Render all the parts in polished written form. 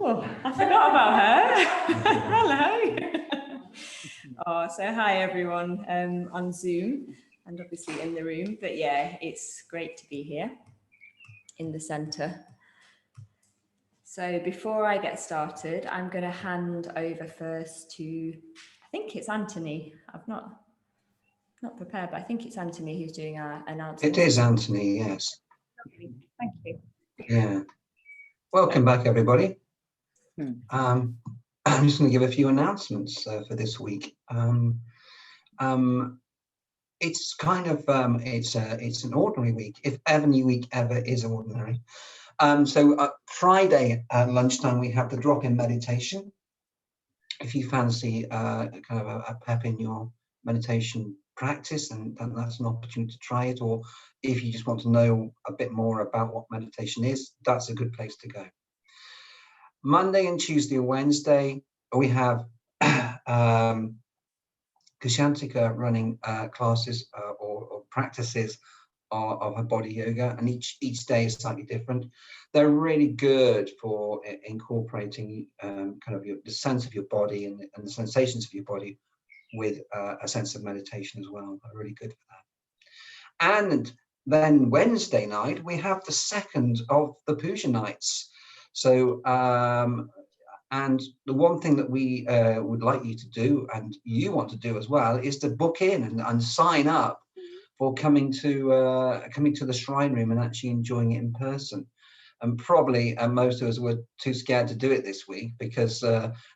Oh, I forgot about her. Hello. Oh, so hi everyone on Zoom and obviously in the room. But yeah, it's great to be here in the centre. So before I get started, I'm going to hand over first to, I think it's Anthony. I've not prepared, but I think it's Anthony who's doing our announcement. It is Anthony, yes. Thank you. Yeah. Welcome back, everybody. I'm just going to give a few announcements for this week. It's kind of it's an ordinary week, if any week ever is ordinary. So Friday at lunchtime we have the drop-in meditation. If you fancy kind of a pep in your meditation practice, and that's an opportunity to try it, or if you just want to know a bit more about what meditation is, that's a good place to go. Monday and Tuesday and Wednesday we have Kushantika running classes or practices of her body yoga, and each day is slightly different. They're really good for incorporating kind of the sense of your body and the sensations of your body with a sense of meditation as well. They're really good for that. And then Wednesday night we have the second of the puja nights. So and the one thing that we would like you to do, and you want to do as well, is to book in and sign up for coming to the shrine room and actually enjoying it in person. And probably most of us were too scared to do it this week because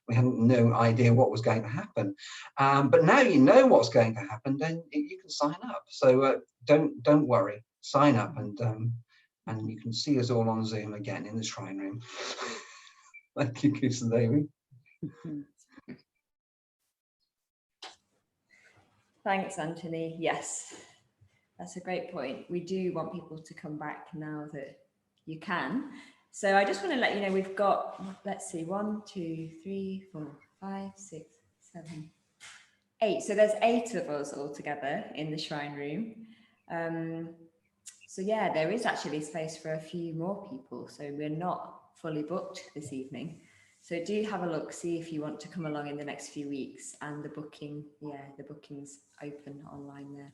we had no idea what was going to happen. But now you know what's going to happen, then you can sign up. So don't worry, sign up, and you can see us all on Zoom again in the shrine room. Thank you, Kusaladevi. Thanks, Anthony. Yes, that's a great point. We do want people to come back now that you can. So I just want to let you know we've got, let's see, 1, 2, 3, 4, 5, 6, 7, 8. So there's 8 of us all together in the shrine room. So yeah, there is actually space for a few more people. So we're not fully booked this evening. So do have a look, see if you want to come along in the next few weeks, and the booking's open online there.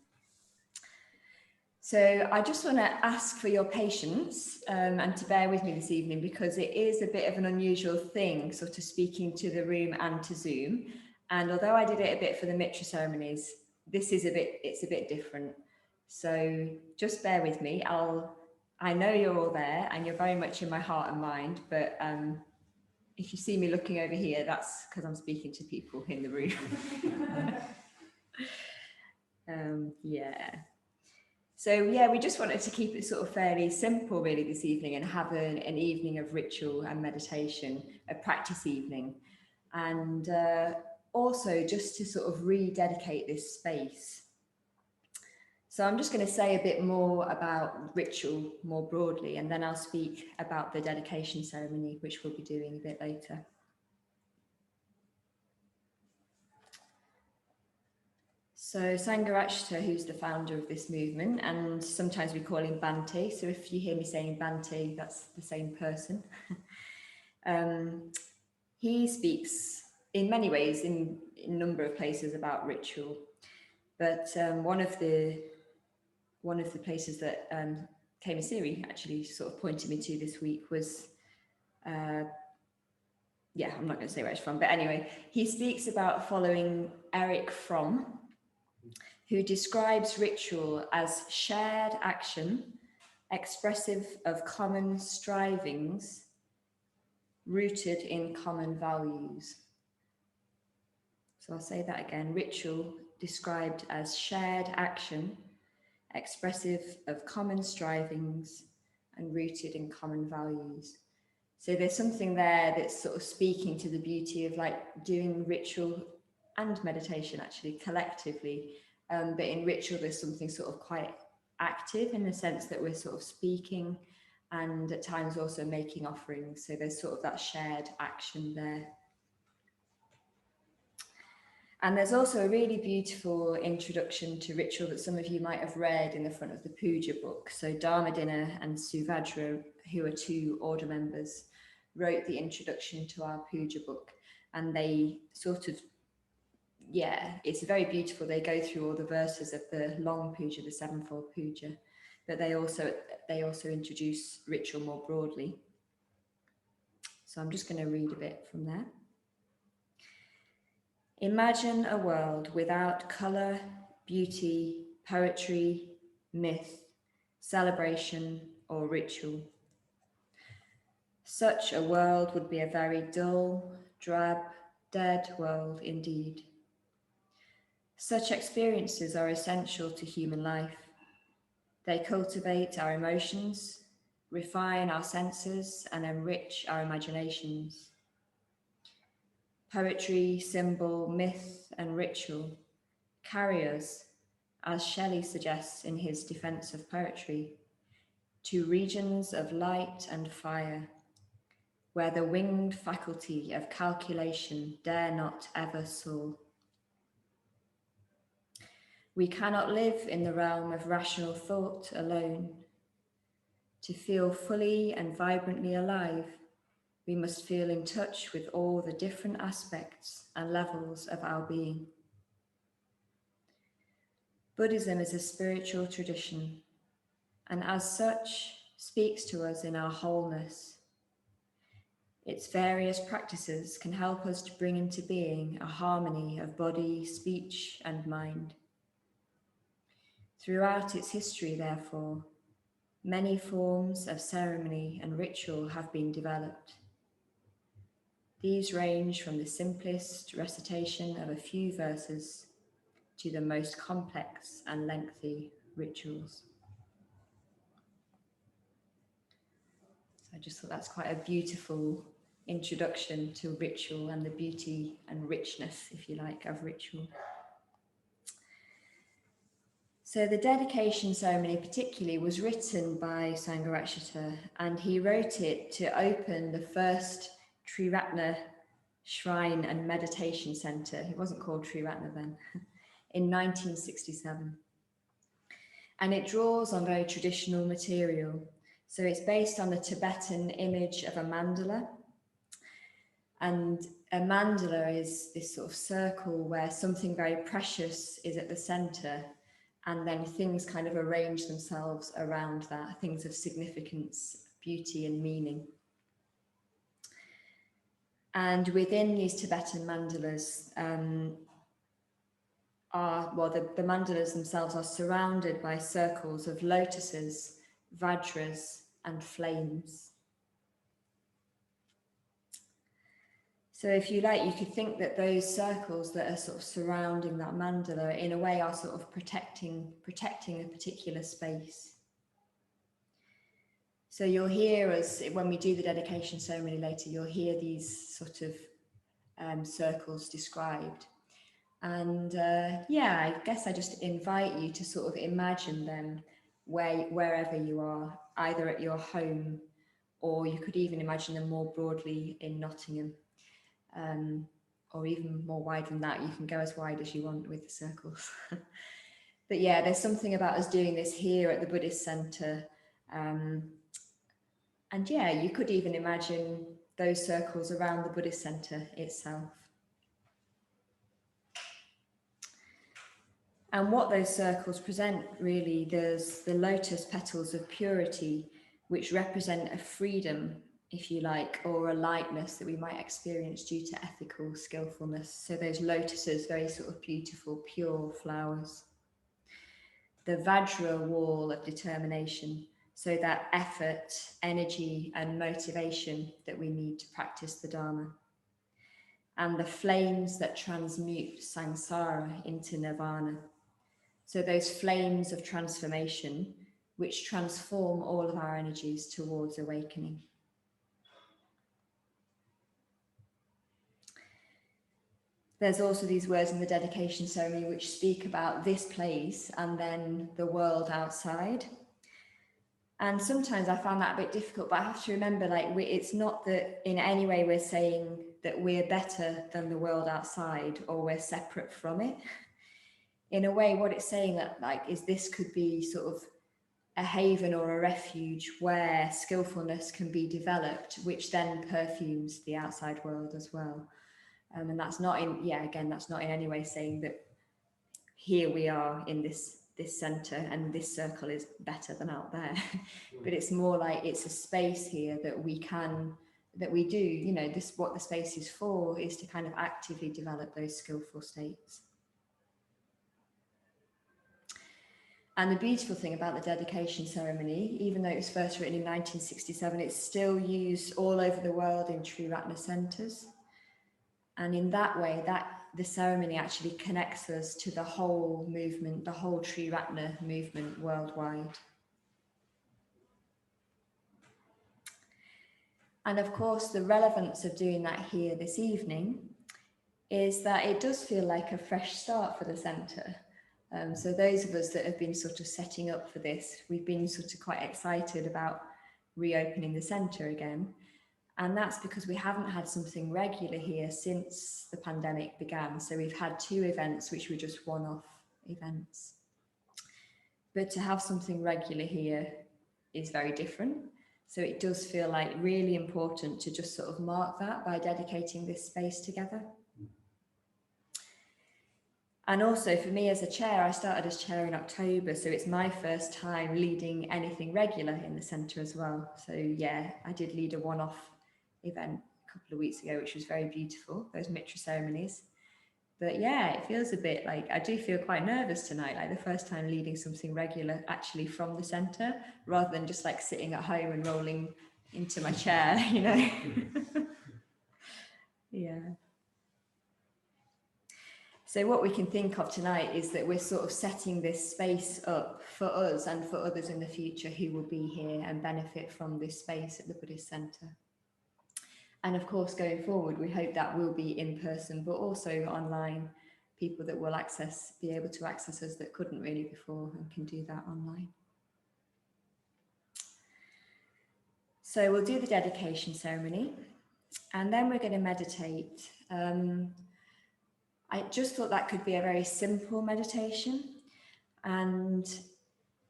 So I just want to ask for your patience and to bear with me this evening, because it is a bit of an unusual thing, sort of speaking to the room and to Zoom. And although I did it a bit for the Mitra ceremonies, it's a bit different. So just bear with me. I know you're all there and you're very much in my heart and mind, but if you see me looking over here, that's because I'm speaking to people in the room. Yeah. So yeah, we just wanted to keep it sort of fairly simple really this evening, and have an evening of ritual and meditation, a practice evening. And also just to sort of rededicate this space. So I'm just going to say a bit more about ritual more broadly, and then I'll speak about the dedication ceremony, which we'll be doing a bit later. So Sangha, who's the founder of this movement, and sometimes we call him Bhante. So if you hear me saying Bhante, that's the same person. He speaks in many ways in a number of places about ritual, but one of the places that Kema Siri actually sort of pointed me to this week was, I'm not going to say where it's from, but anyway, he speaks about following Erich Fromm, who describes ritual as shared action, expressive of common strivings, rooted in common values. So I'll say that again. Ritual described as shared action, expressive of common strivings and rooted in common values. So there's something there that's sort of speaking to the beauty of like doing ritual and meditation actually collectively. But in ritual, there's something sort of quite active in the sense that we're sort of speaking and at times also making offerings. So there's sort of that shared action there. And there's also a really beautiful introduction to ritual that some of you might have read in the front of the puja book. So Dharmadina and Suvajra, who are 2 order members, wrote the introduction to our puja book, and they sort of, yeah, it's very beautiful. They go through all the verses of the long puja, the sevenfold puja, but they also introduce ritual more broadly. So I'm just going to read a bit from there. Imagine a world without colour, beauty, poetry, myth, celebration, or ritual. Such a world would be a very dull, drab, dead world indeed. Such experiences are essential to human life. They cultivate our emotions, refine our senses, and enrich our imaginations. Poetry, symbol, myth, and ritual carry us, as Shelley suggests in his defense of poetry, to regions of light and fire, where the winged faculty of calculation dare not ever soar. We cannot live in the realm of rational thought alone. To feel fully and vibrantly alive, we must feel in touch with all the different aspects and levels of our being. Buddhism is a spiritual tradition, and as such, speaks to us in our wholeness. Its various practices can help us to bring into being a harmony of body, speech, and mind. Throughout its history, therefore, many forms of ceremony and ritual have been developed. These range from the simplest recitation of a few verses to the most complex and lengthy rituals. So I just thought that's quite a beautiful introduction to ritual and the beauty and richness, if you like, of ritual. So the dedication ceremony particularly was written by Sangha, and he wrote it to open the first Triratna Shrine and Meditation Centre. It wasn't called Triratna then, in 1967. And it draws on very traditional material. So it's based on the Tibetan image of a mandala. And a mandala is this sort of circle where something very precious is at the centre, and then things kind of arrange themselves around that, things of significance, beauty and meaning. And within these Tibetan mandalas, the mandalas themselves are surrounded by circles of lotuses, vajras, and flames. So if you like, you could think that those circles that are sort of surrounding that mandala in a way are sort of protecting a particular space. So you'll hear us, when we do the dedication ceremony later, you'll hear these sort of circles described. And I guess I just invite you to sort of imagine them wherever you are, either at your home, or you could even imagine them more broadly in Nottingham. Or even more wide than that. You can go as wide as you want with the circles. But yeah, there's something about us doing this here at the Buddhist Centre. And yeah, you could even imagine those circles around the Buddhist Centre itself. And what those circles present, really, there's the lotus petals of purity, which represent a freedom, if you like, or a lightness that we might experience due to ethical skillfulness. So those lotuses, very sort of beautiful, pure flowers. The Vajra wall of determination, so that effort, energy, and motivation that we need to practice the Dharma. And the flames that transmute samsara into nirvana. So those flames of transformation, which transform all of our energies towards awakening. There's also these words in the dedication ceremony which speak about this place and then the world outside. And sometimes I found that a bit difficult, but I have to remember, it's not that in any way we're saying that we're better than the world outside or we're separate from it. In a way, what it's saying is this could be sort of a haven or a refuge where skillfulness can be developed, which then perfumes the outside world as well. And that's not in, again, that's not in any way saying that here we are in this center and this circle is better than out there. But it's more like it's a space here that we do, you know, this, what the space is for is to kind of actively develop those skillful states. And the beautiful thing about the dedication ceremony, even though it was first written in 1967, it's still used all over the world in Triratna centers. And in that way, that the ceremony actually connects us to the whole movement, the whole Triratna movement worldwide. And of course, the relevance of doing that here this evening is that it does feel like a fresh start for the centre. So those of us that have been sort of setting up for this, we've been sort of quite excited about reopening the centre again. And that's because we haven't had something regular here since the pandemic began. So we've had 2 events which were just one-off events. But to have something regular here is very different. So it does feel like really important to just sort of mark that by dedicating this space together. And also for me as a chair, I started as chair in October, so it's my first time leading anything regular in the centre as well. So yeah, I did lead a one-off event a couple of weeks ago, which was very beautiful, those Mitra ceremonies. But yeah, it feels a bit like, I do feel quite nervous tonight, like the first time leading something regular actually from the centre, rather than just like sitting at home and rolling into my chair, you know. Yeah. So what we can think of tonight is that we're sort of setting this space up for us and for others in the future who will be here and benefit from this space at the Buddhist Centre. And of course, going forward, we hope that will be in person, but also online, people that will be able to access us that couldn't really before and can do that online. So we'll do the dedication ceremony and then we're going to meditate. I just thought that could be a very simple meditation. And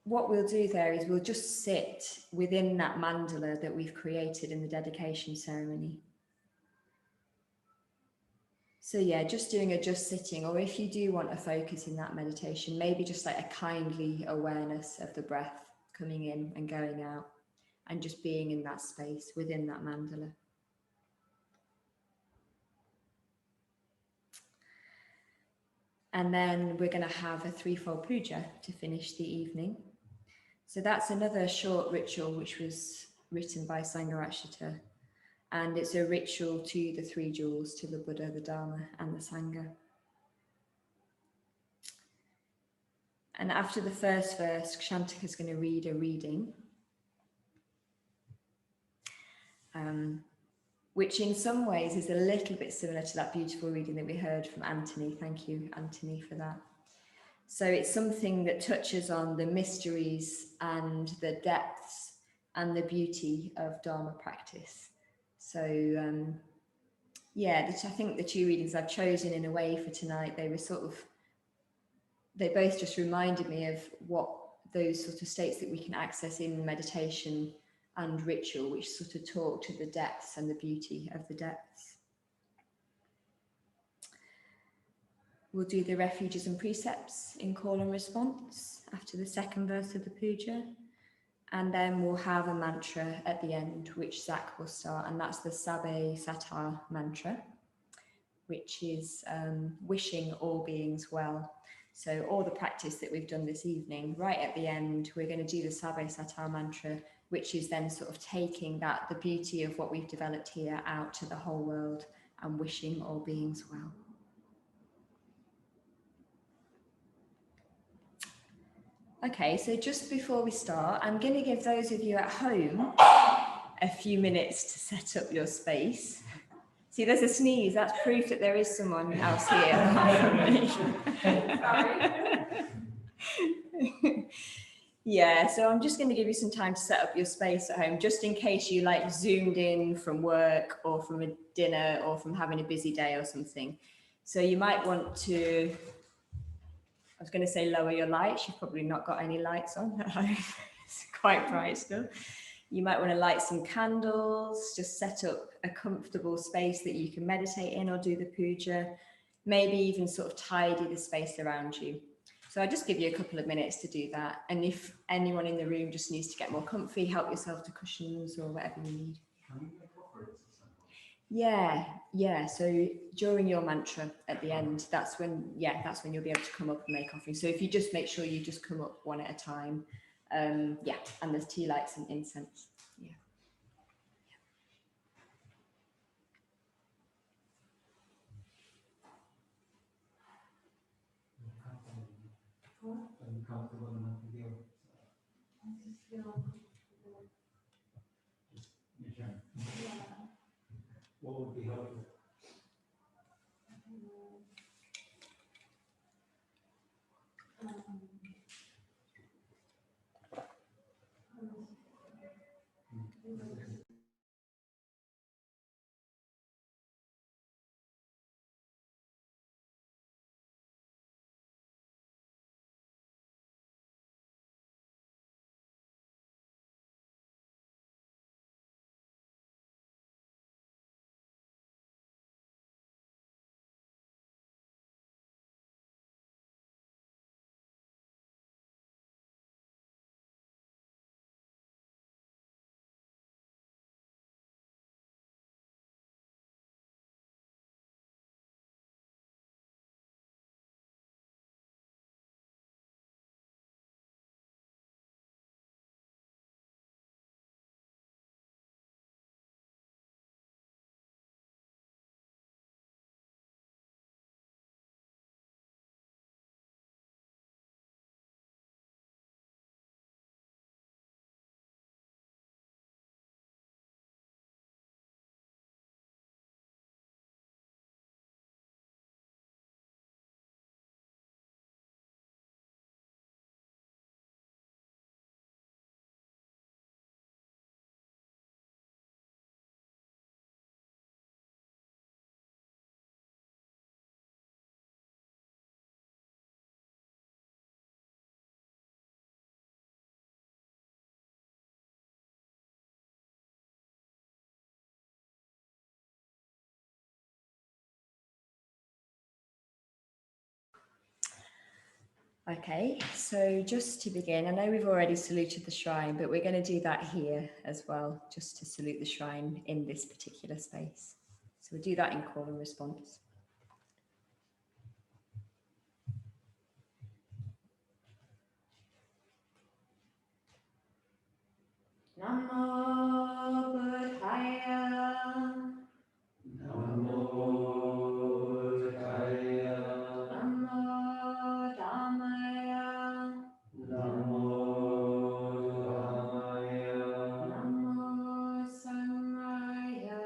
what we'll do there is we'll just sit within that mandala that we've created in the dedication ceremony. So yeah, just doing a just sitting, or if you do want to focus in that meditation, maybe just like a kindly awareness of the breath coming in and going out and just being in that space within that mandala. And then we're going to have a 3-fold puja to finish the evening. So that's another short ritual which was written by Sangha. And it's a ritual to the 3 jewels, to the Buddha, the Dharma, and the Sangha. And after the first verse, Kshantaka is going to read a reading, which in some ways is a little bit similar to that beautiful reading that we heard from Anthony. Thank you, Anthony, for that. So it's something that touches on the mysteries and the depths and the beauty of Dharma practice. So I think the 2 readings I've chosen in a way for tonight, they both just reminded me of what those sort of states that we can access in meditation and ritual, which sort of talk to the depths and the beauty of the depths. We'll do the refuges and precepts in call and response after the 2nd verse of the puja. And then we'll have a mantra at the end, which Zach will start, and that's the Sabbe Satar mantra, which is wishing all beings well. So all the practice that we've done this evening, right at the end, we're going to do the Sabbe Satar mantra, which is then sort of taking the beauty of what we've developed here out to the whole world and wishing all beings well. Okay, so just before we start, I'm going to give those of you at home a few minutes to set up your space. See, there's a sneeze. That's proof that there is someone else here. Yeah, so I'm just going to give you some time to set up your space at home, just in case you like zoomed in from work or from a dinner or from having a busy day or something. So you might want to, I was going to say lower your lights. You've probably not got any lights on at home. It's quite bright still. You might want to light some candles, just set up a comfortable space that you can meditate in or do the puja, maybe even sort of tidy the space around you. So I'll just give you a couple of minutes to do that. And if anyone in the room just needs to get more comfy, help yourself to cushions or whatever you need. Yeah. So during your mantra at the end, that's when you'll be able to come up and make offering. So if you just make sure you just come up one at a time. And there's tea lights and incense. Yeah. What would be helpful? Okay, so just to begin, I know we've already saluted the shrine, but we're going to do that here as well, just to salute the shrine in this particular space. So we'll do that in call and response. Namo Buddhaya. Namo Buddhaya. Namo Dhammaya. Namo Dhammaya. Namo Sanghaya.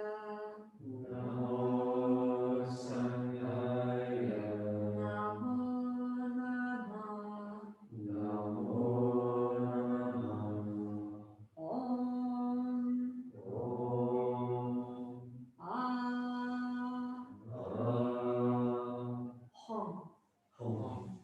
Namo Sanghaya. Namo Namah. Namo Namah. Om. Om. Ah. Hum. Hum.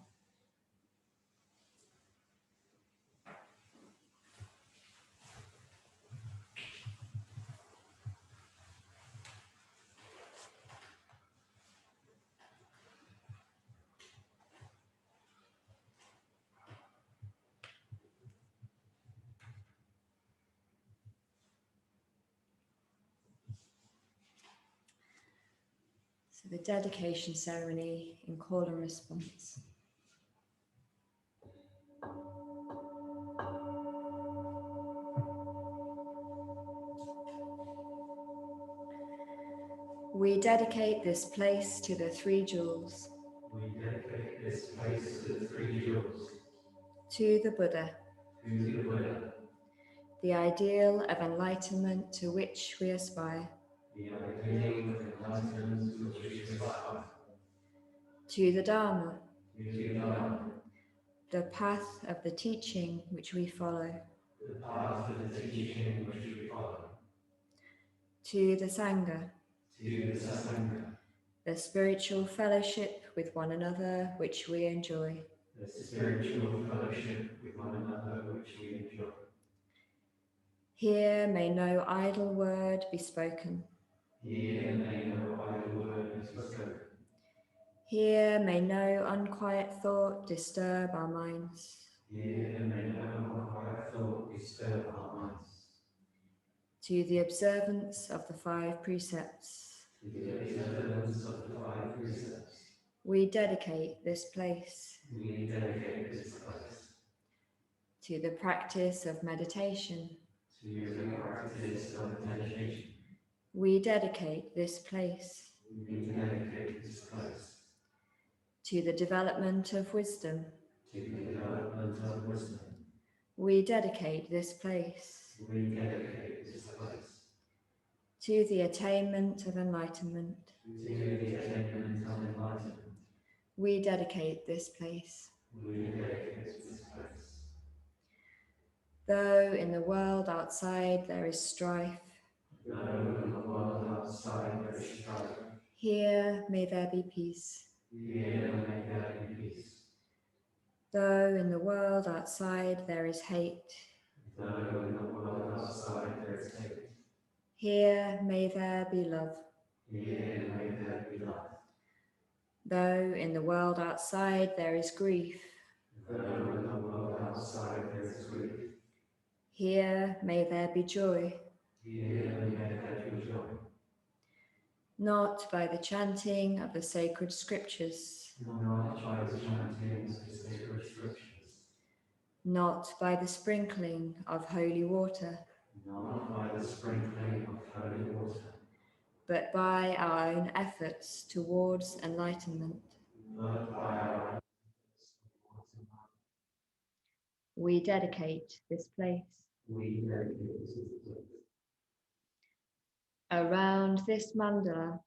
So the dedication ceremony in call and response. We dedicate this place to the three jewels. We dedicate this place to the three jewels. To the Buddha, To the Buddha, the ideal of enlightenment to which we aspire. the ideal of enlightenment to which we aspire. To the Dharma, To the Dharma, the path of the teaching which we follow. the path of the teaching which we follow. To the Sangha, To the Sangha, the spiritual fellowship with one another which we enjoy. the spiritual fellowship with one another which we enjoy. Here may no idle word be spoken. Here may no idle word be spoken. Here may no unquiet thought disturb our minds. Here may no unquiet thought disturb our minds. To the observance of the 5 precepts, To the observance of the 5 precepts, we dedicate this place. we dedicate this place. To the practice of meditation, To the practice of meditation, we dedicate this place. we dedicate this place. To the development of wisdom, To the development of wisdom, we dedicate this place. we dedicate this place. To the attainment of enlightenment, To the attainment of enlightenment, we dedicate this place. we dedicate this place. Though in the world outside there is strife, Though in the world outside there is strife, here may there be peace. here may there be peace. Though in the world outside there is hate, Though in the world outside there is hate, here may there be love. here may there be love. Though in the world outside there is grief, Though in the world outside there is grief, here may there be joy. here may there be joy. Not by the chanting of the sacred scriptures, Not by the chanting of the sacred scriptures, not by the sprinkling of holy water, not by the sprinkling of holy water, but by our own efforts towards enlightenment. but by our We dedicate this place. we dedicate this place. Around this mandala,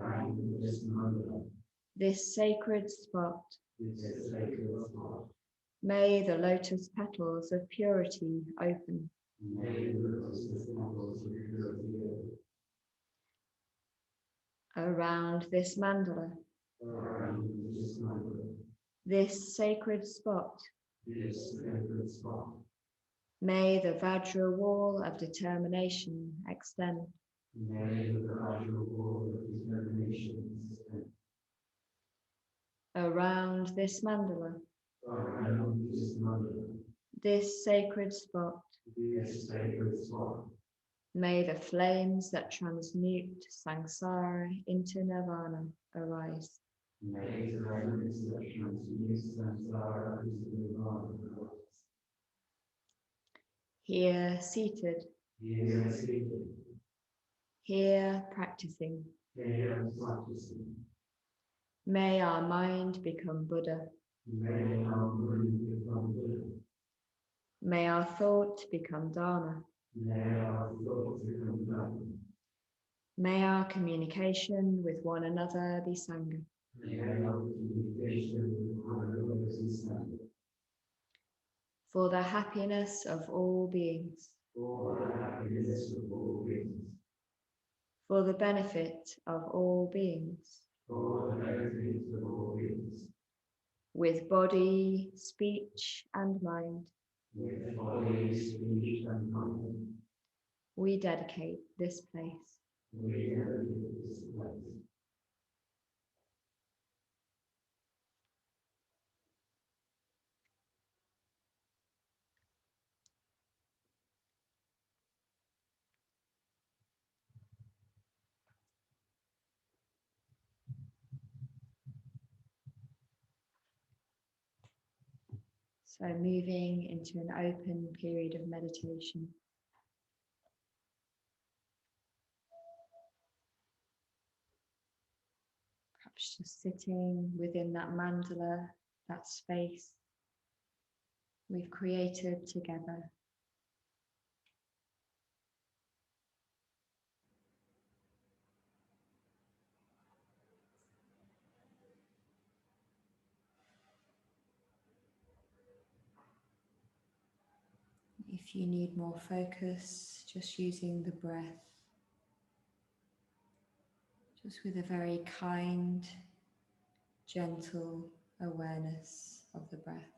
Around this mandala, this sacred spot, this sacred spot, may the lotus petals of purity open. may the lotus petals of purity open. Around this mandala, Around this mandala, this sacred spot, this sacred spot, may the Vajra wall of determination extend. may the gradual wall of determination extend. Around this mandala, Around this mandala, this sacred spot, this sacred spot, may the flames that transmute samsara into nirvana arise. may the remnants that transmute samsara into nirvana arise. Here seated, Here seated, here practicing, here practicing, may our mind become Buddha. may our mind become Buddha, May our thought become Dharma. may our thoughts become Dharma, May our communication with one another be Sangha. may our communication with one another be Sangha. For the happiness of all beings, For the happiness of all beings, for the benefit of all beings, for the benefit of all beings, with body, speech, and mind, with body, speech, and mind, we dedicate this place. we dedicate this place. So moving into an open period of meditation. Perhaps just sitting within that mandala, that space we've created together. If you need more focus, just using the breath, just with a very kind, gentle awareness of the breath.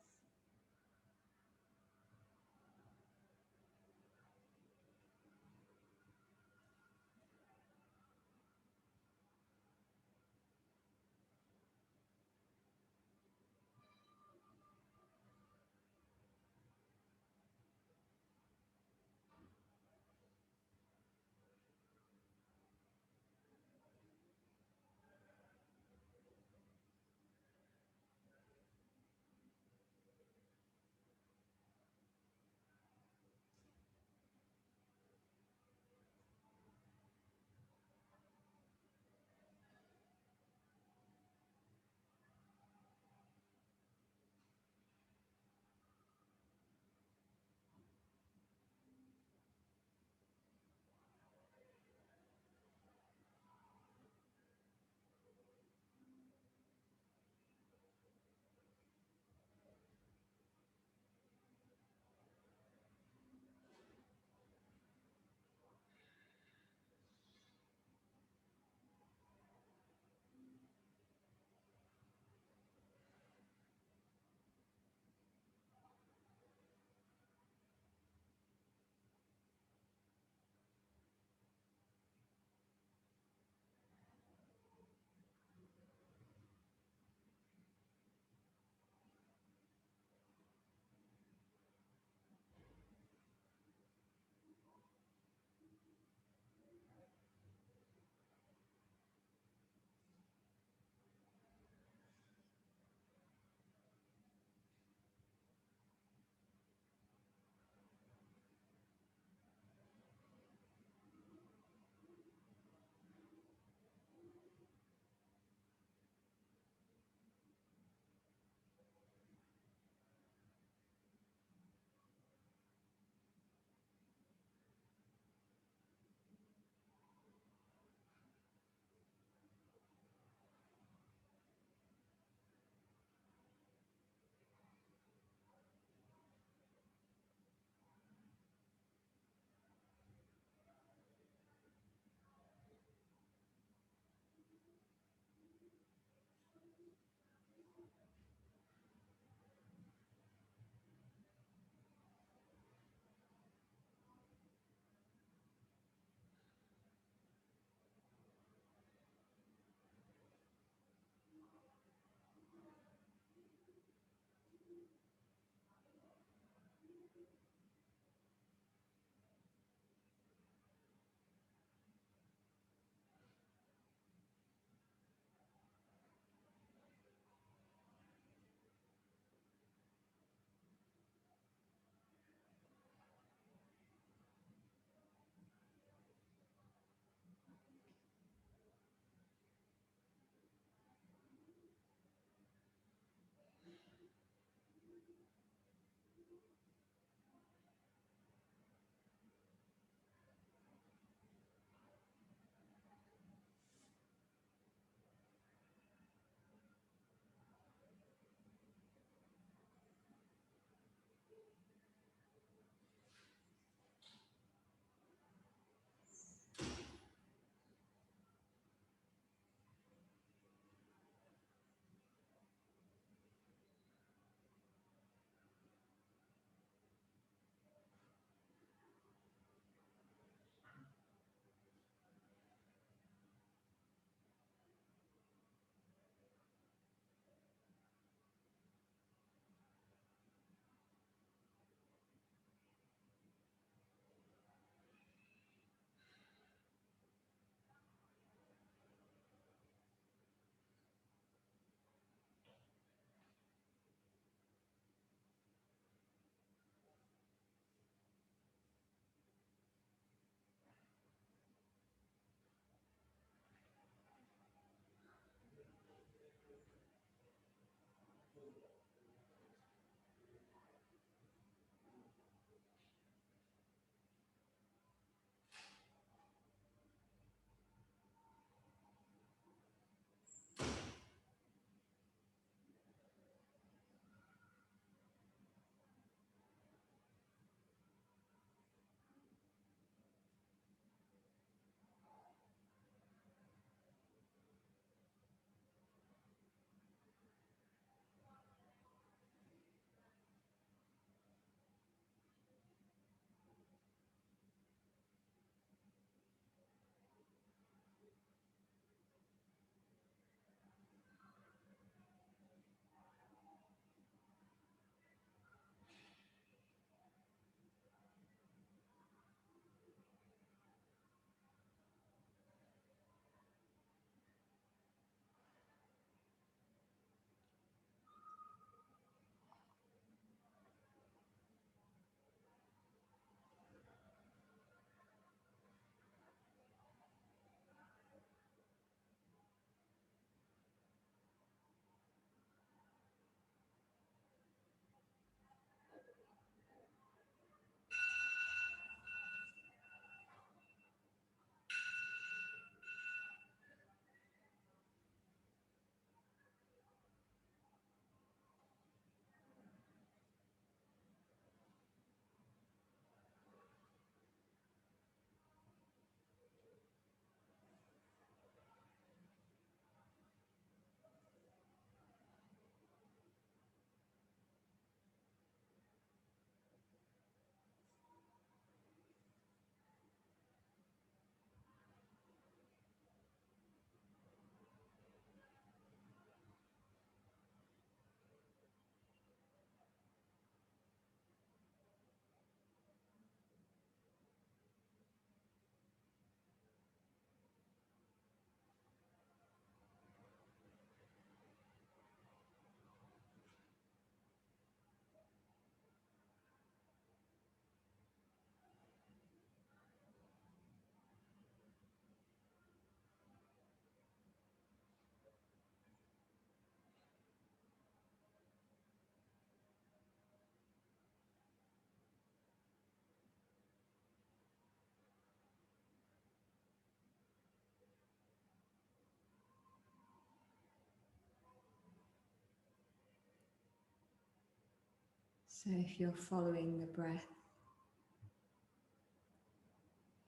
So if you're following the breath,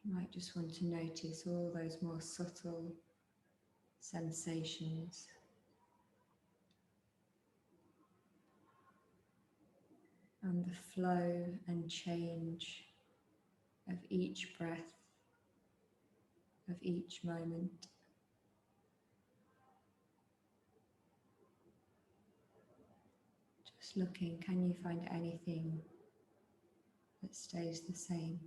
you might just want to notice all those more subtle sensations. And the flow and change of each breath, of each moment. Just looking, can you find anything that stays the same?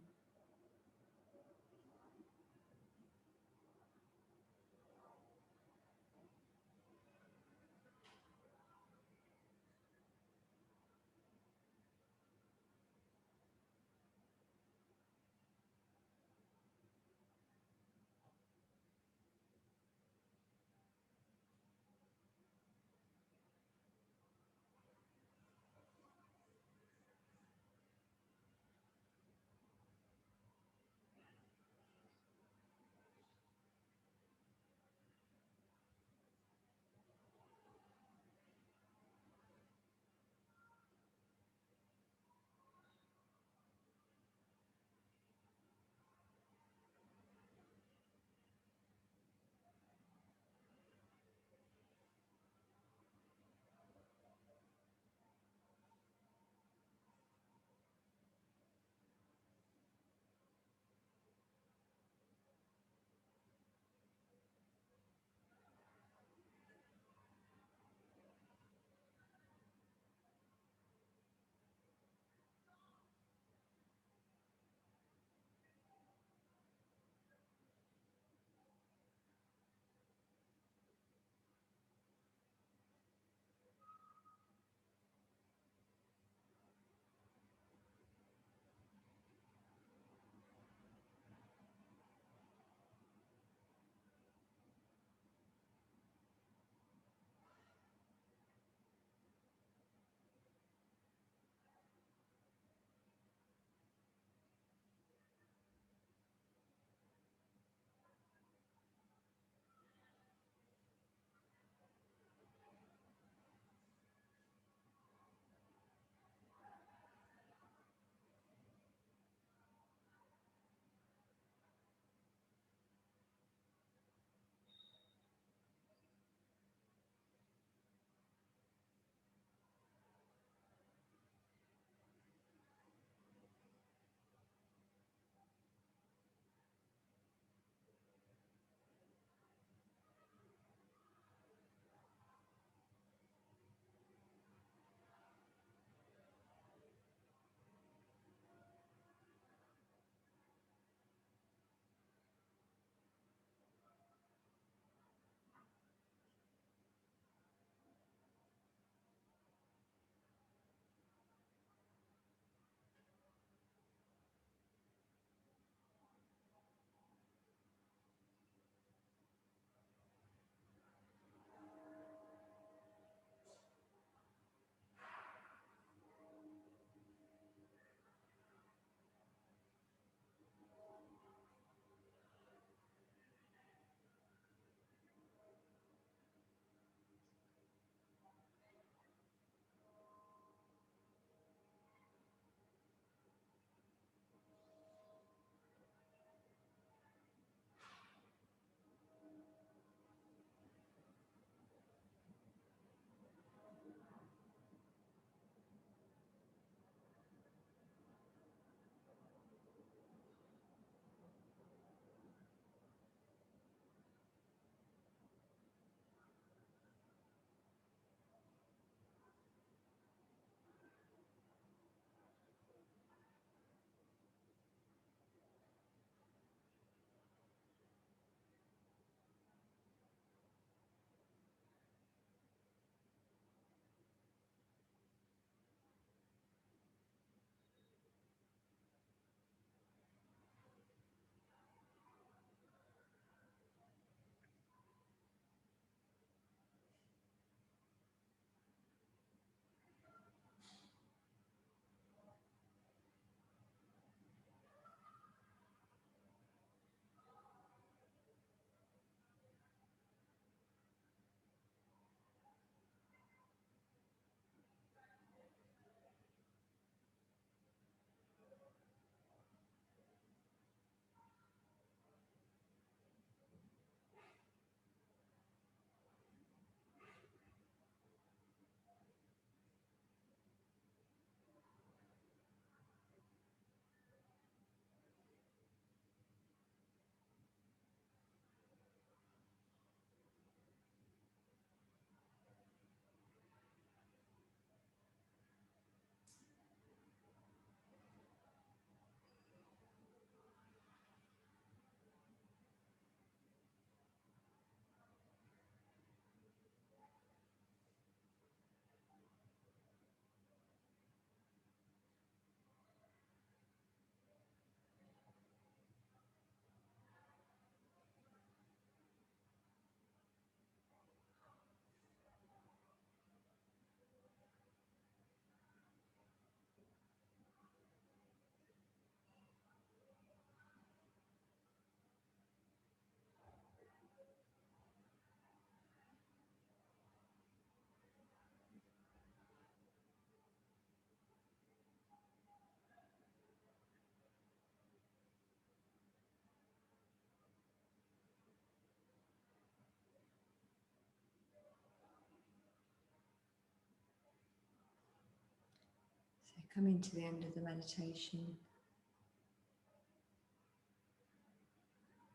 coming to the end of the meditation.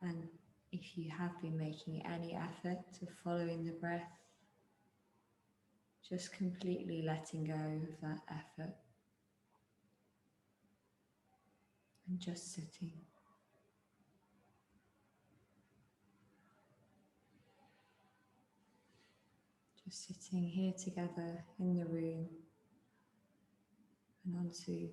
And if you have been making any effort to following the breath, just completely letting go of that effort and just sitting. Just sitting here together in the room and onto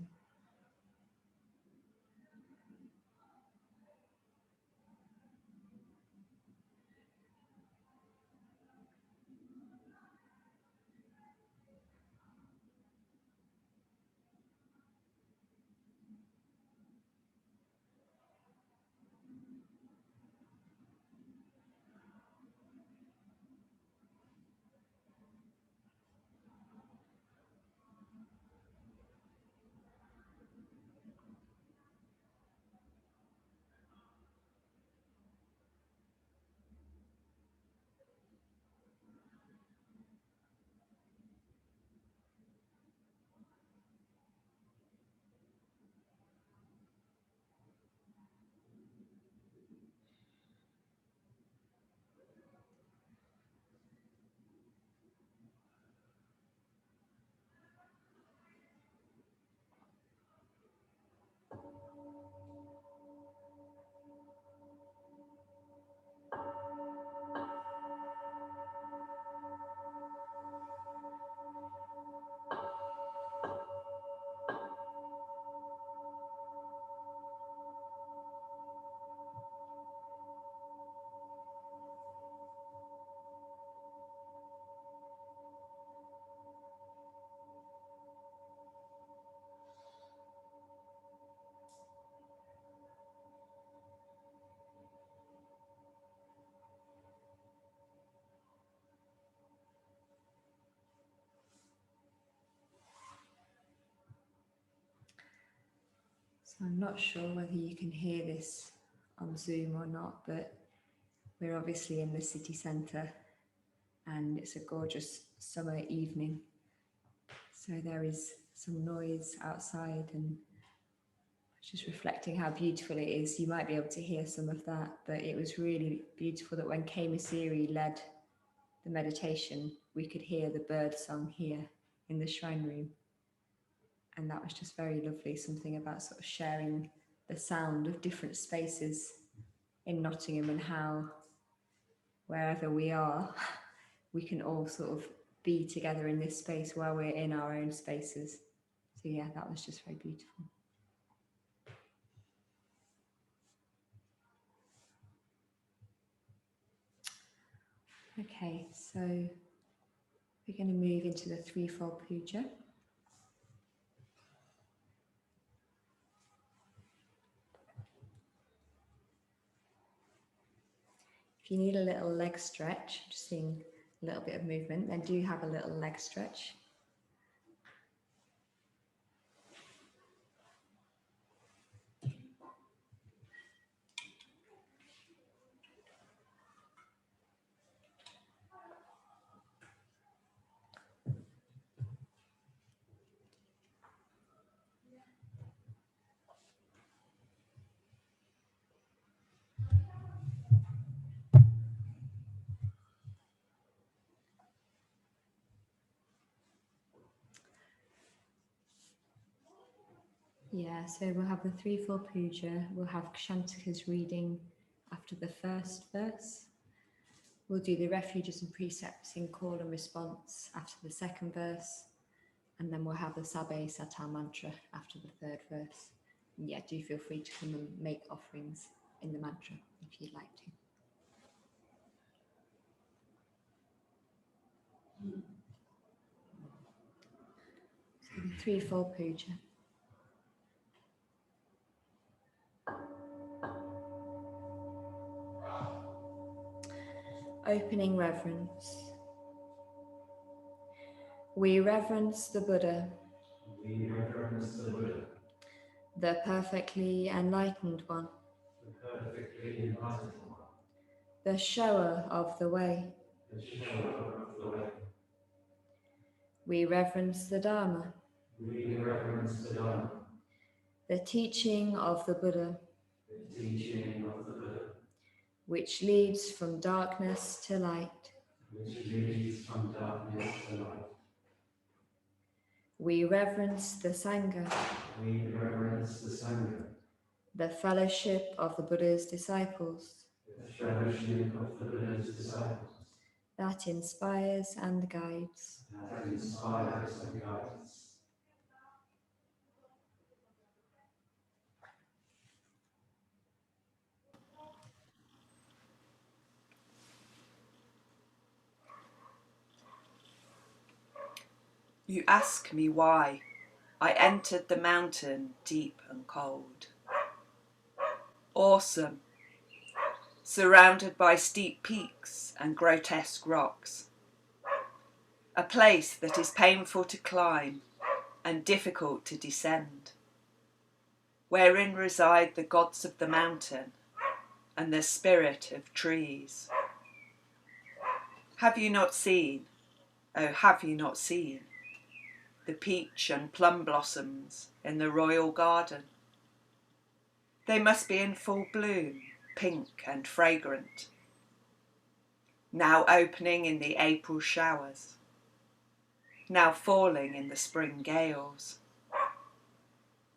So I'm not sure whether you can hear this on Zoom or not, but we're obviously in the city centre and it's a gorgeous summer evening. So there is some noise outside and just reflecting how beautiful it is. You might be able to hear some of that, but it was really beautiful that when Kay Masiri led the meditation, we could hear the bird song here in the shrine room. And that was just very lovely, something about sort of sharing the sound of different spaces in Nottingham and how wherever we are, we can all sort of be together in this space while we're in our own spaces. So yeah, that was just very beautiful. Okay, so we're going to move into the threefold puja. If you need a little leg stretch, just seeing a little bit of movement, then do have a little leg stretch. Yeah, so we'll have the threefold puja, we'll have Kshantika's reading after the first verse. We'll do the refuges and precepts in call and response after the second verse. And then we'll have the Sabbe Sata mantra after the third verse. And yeah, do feel free to come and make offerings in the mantra if you'd like to. So the threefold puja. Opening reverence. We reverence the Buddha, We reverence the Buddha, the perfectly enlightened one, the perfectly enlightened one, the shower of the way. the shower of the way. We reverence the Dharma, We reverence the Dharma, the teaching of the Buddha, the teaching of the Buddha, which leads from darkness to light. which leads from darkness to light. We reverence the Sangha, We reverence the Sangha, the fellowship of the Buddha's disciples, the fellowship of the Buddha's disciples, that inspires and guides. that inspires and guides. You ask me why I entered the mountain deep and cold. Awesome, surrounded by steep peaks and grotesque rocks. A place that is painful to climb and difficult to descend, wherein reside the gods of the mountain and the spirit of trees. Have you not seen, oh have you not seen, the peach and plum blossoms in the royal garden? They must be in full bloom, pink and fragrant, now opening in the April showers, now falling in the spring gales,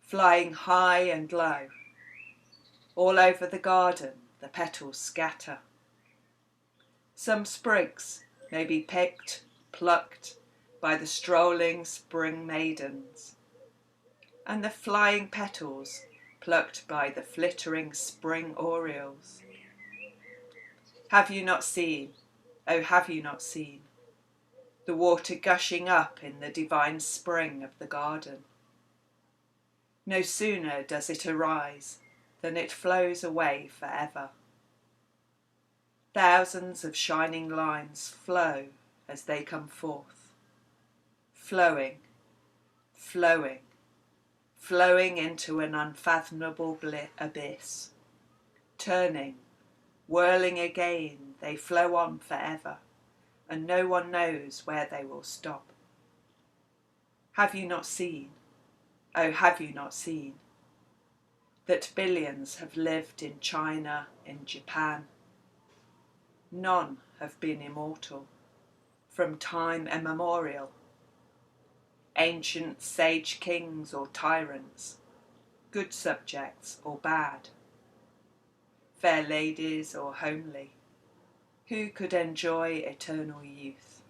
flying high and low. All over the garden the petals scatter. Some sprigs may be picked, plucked by the strolling spring maidens, and the flying petals plucked by the flittering spring orioles. Have you not seen, oh have you not seen, the water gushing up in the divine spring of the garden? No sooner does it arise than it flows away forever. Thousands of shining lines flow as they come forth, flowing, flowing, flowing into an unfathomable abyss. Turning, whirling again, they flow on forever, and no one knows where they will stop. Have you not seen, oh have you not seen, that billions have lived in China, in Japan? None have been immortal from time immemorial. Ancient sage kings or tyrants, good subjects or bad, fair ladies or homely, who could enjoy eternal youth?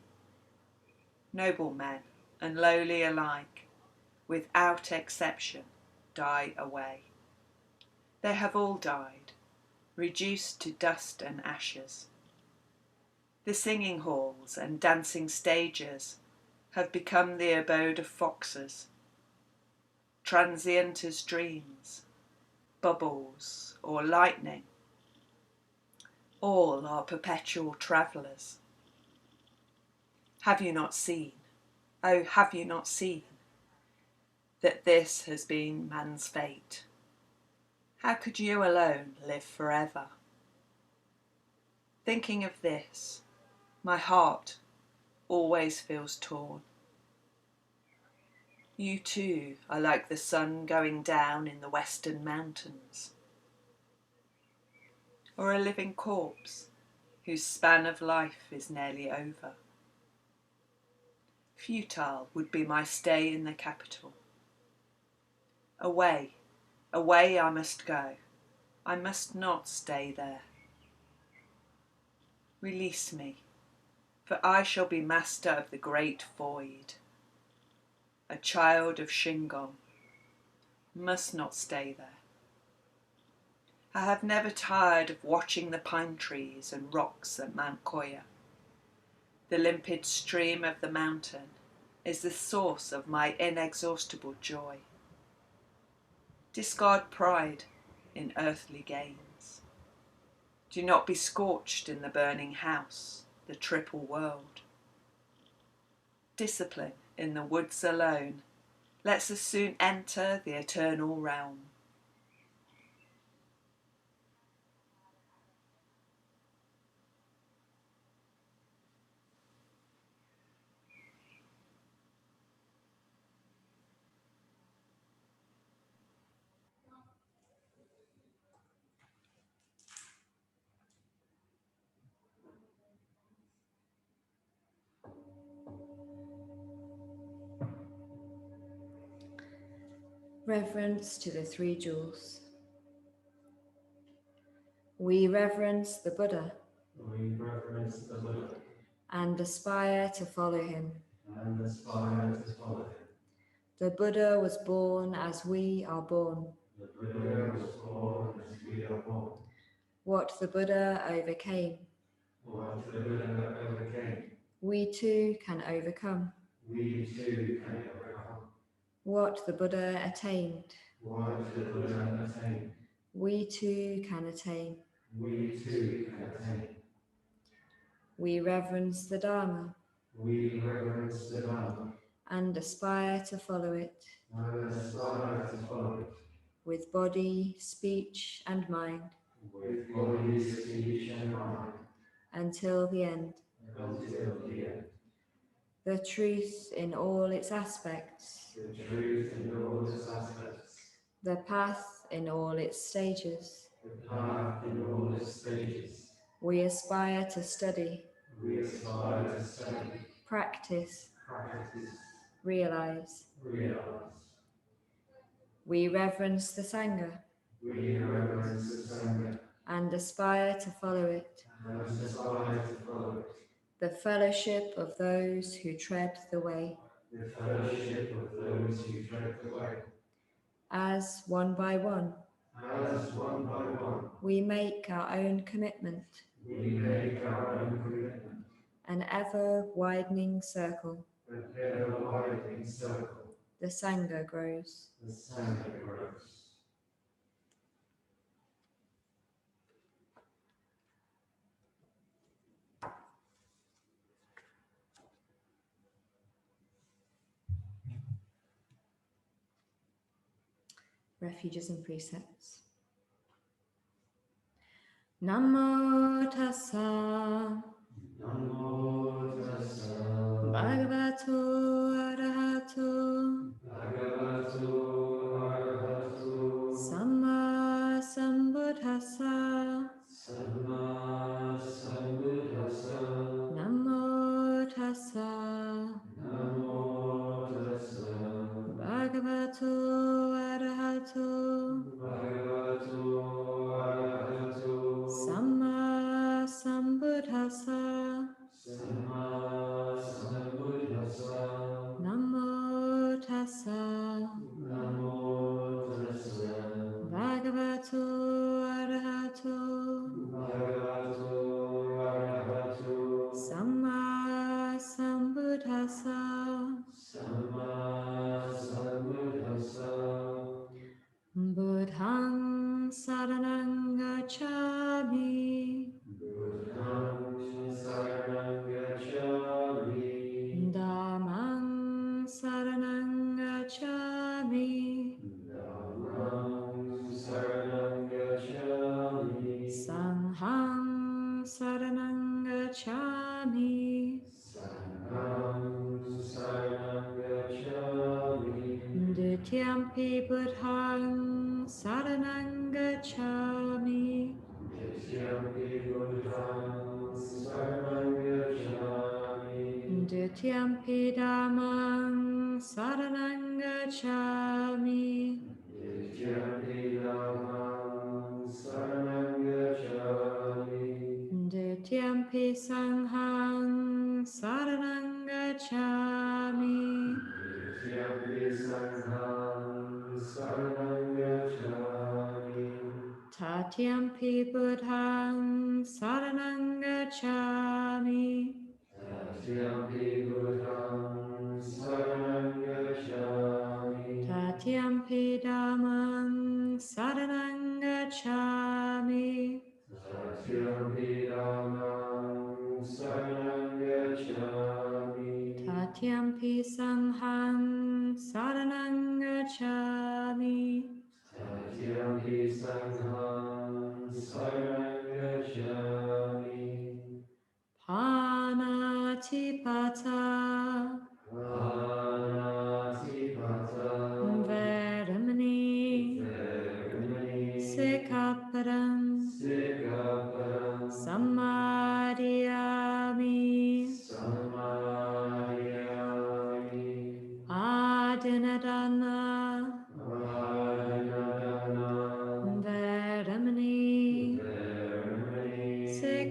Noble men and lowly alike, without exception, die away. They have all died, reduced to dust and ashes. The singing halls and dancing stages have become the abode of foxes, transient as dreams, bubbles or lightning. All are perpetual travellers. Have you not seen, oh have you not seen, that this has been man's fate? How could you alone live forever? Thinking of this, my heart always feels torn. You too are like the sun going down in the western mountains, or a living corpse whose span of life is nearly over. Futile would be my stay in the capital. Away, away I must go. I must not stay there. Release me, for I shall be master of the great void. A child of Shingon, must not stay there. I have never tired of watching the pine trees and rocks at Mount Koya. The limpid stream of the mountain is the source of my inexhaustible joy. Discard pride in earthly gains. Do not be scorched in the burning house, the triple world. Discipline in the woods alone lets us soon enter the eternal realm. Reverence to the three jewels. We reverence the Buddha We reverence the Buddha and aspire to follow him. and aspire to follow him. The Buddha was born as we are born. The Buddha was born as we are born. What the Buddha overcame, What the Buddha overcame, we too can overcome. we too can overcome. What the Buddha attained, What the Buddha attained, we too can attain. we too can attain. We reverence the Dharma We reverence the Dharma and aspire to follow it and aspire to follow it with body, speech, and mind with body, speech, and mind until the end. until the end. The truth in all its aspects, The truth in all its aspects, the path in all its stages. the path in all its stages. We aspire to study, We aspire to study, practice, practice, realize. realize. We reverence the Sangha We reverence the Sangha and aspire to follow it, and aspire to follow it. the fellowship of those who tread the way. The fellowship of those who tread the way. As one by one, As one by one, we make our own commitment, we make our own commitment, an ever-widening circle. an ever-widening circle. The Sangha grows. The Sangha grows. Refuges and precepts. Namo tassa Namo tassa bhagavato arahato bhagavato arahato samma sambuddhassa. samma sambuddhassa. Namo tassa Namo tassa bhagavato arahato bhagavato arahato samma sambuddhassa. samma sambuddhassa. Namo tassa Namo tassa bhagavato arahato bhagavato arahato samma sambuddhassa. samma sambuddhassa. Buddhang saranang gacchami, Buddham saranam gacchami. Dhammang saranang gacchami, Dhammam saranam gacchami. Sanghang saranang gacchami, Sangham saranam gacchami. Dutiyampi Buddhang saranang gacchami, Dutiyampi Buddham saranam gacchami. Dutiyampi Dhammang saranang gacchami, Dutiyampi Dhammam saranam gacchami. Dutiyampi Sanghang saranang gacchami, Dutiyampi Sangham saranam gacchami. Tatyampi Buddhang saranang gacchami, Tatyampi Buddham saranam gacchami. Tatyampi Dhammang saranang gacchami, Tatyampi Dhammam saranam gacchami. Tatyampi Sanghang saranang gacchami, Tatyampi Sangham saranam gacchami. Panatipata Panatipata Vedamani Vedamani Sikapadam Sikapadam Samadhiyami Samadhiyami Adinadana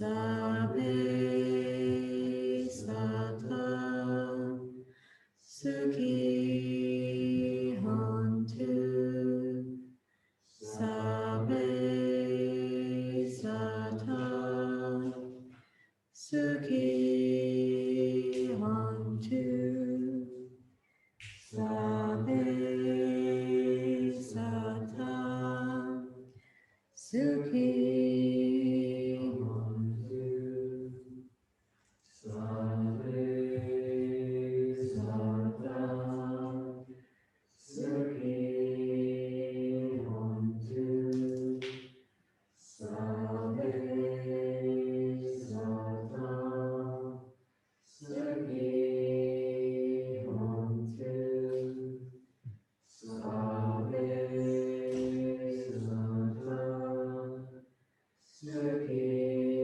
Sabe Sata Sukhi Hontu Sabe Sata Sukhi Hontu Sabe Sata Sukhi Hontu Sabe Sata Sukhi Hontu Sabe Sata Sukhi Hontu Sabe Sata Sukhi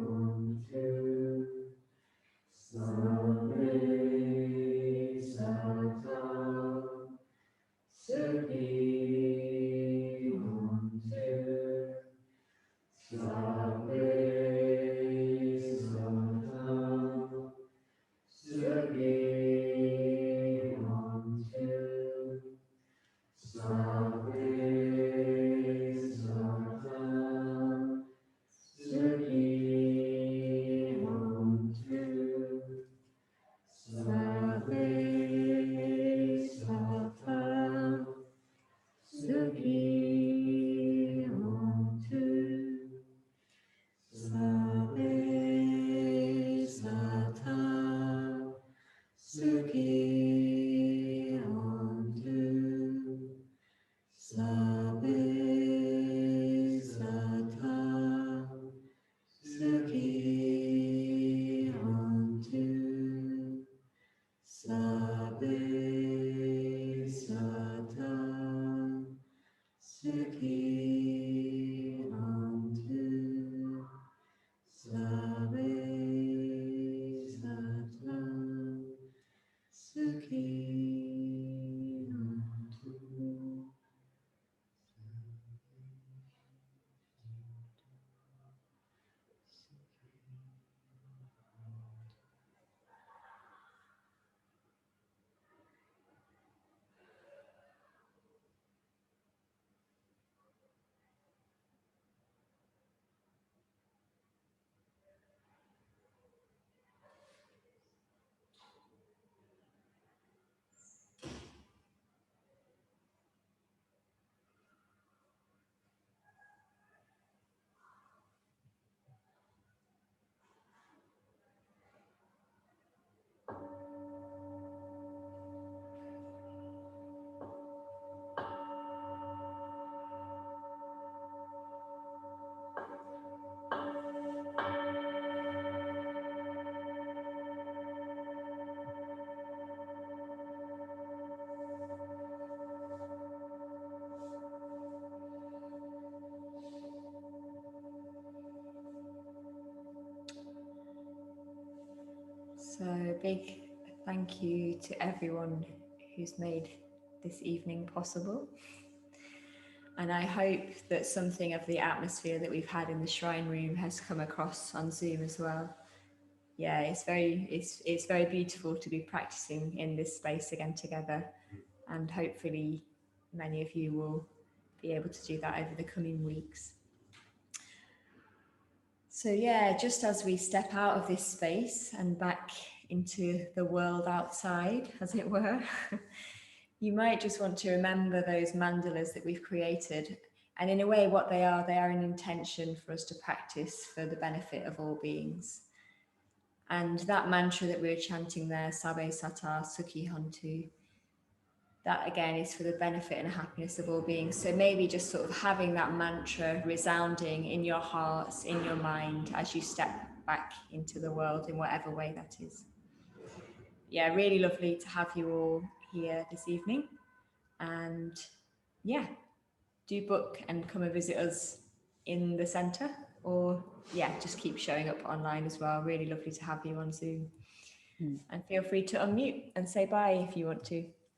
Hontu Sabe Sata Sukhi Hontu Sabe Sata Sukhi Hontu Sabe Sata Sukhi Hontu Sabe Sata Sukhi Hontu Sabe Sata Sukhi Hontu Sabe Sata Sukhi Hontu Sabe Sata Sukhi Hontu Sabe Sata Sukhi Hontu Sabe Sata Sukhi Hontu. So big thank you to everyone who's made this evening possible. And I hope that something of the atmosphere that we've had in the shrine room has come across on Zoom as well. Yeah, it's very beautiful to be practicing in this space again together, and hopefully many of you will be able to do that over the coming weeks. So yeah, just as we step out of this space and back into the world outside, as it were, you might just want to remember those mandalas that we've created. And in a way, what they are an intention for us to practice for the benefit of all beings. And that mantra that we were chanting there, Sabe Sata Sukhi Hontu, that again is for the benefit and happiness of all beings. So maybe just sort of having that mantra resounding in your hearts, in your mind, as you step back into the world in whatever way that is. Yeah, really lovely to have you all here this evening. And yeah, do book and come and visit us in the centre, or yeah, just keep showing up online as well. Really lovely to have you on Zoom. And feel free to unmute and say bye if you want to.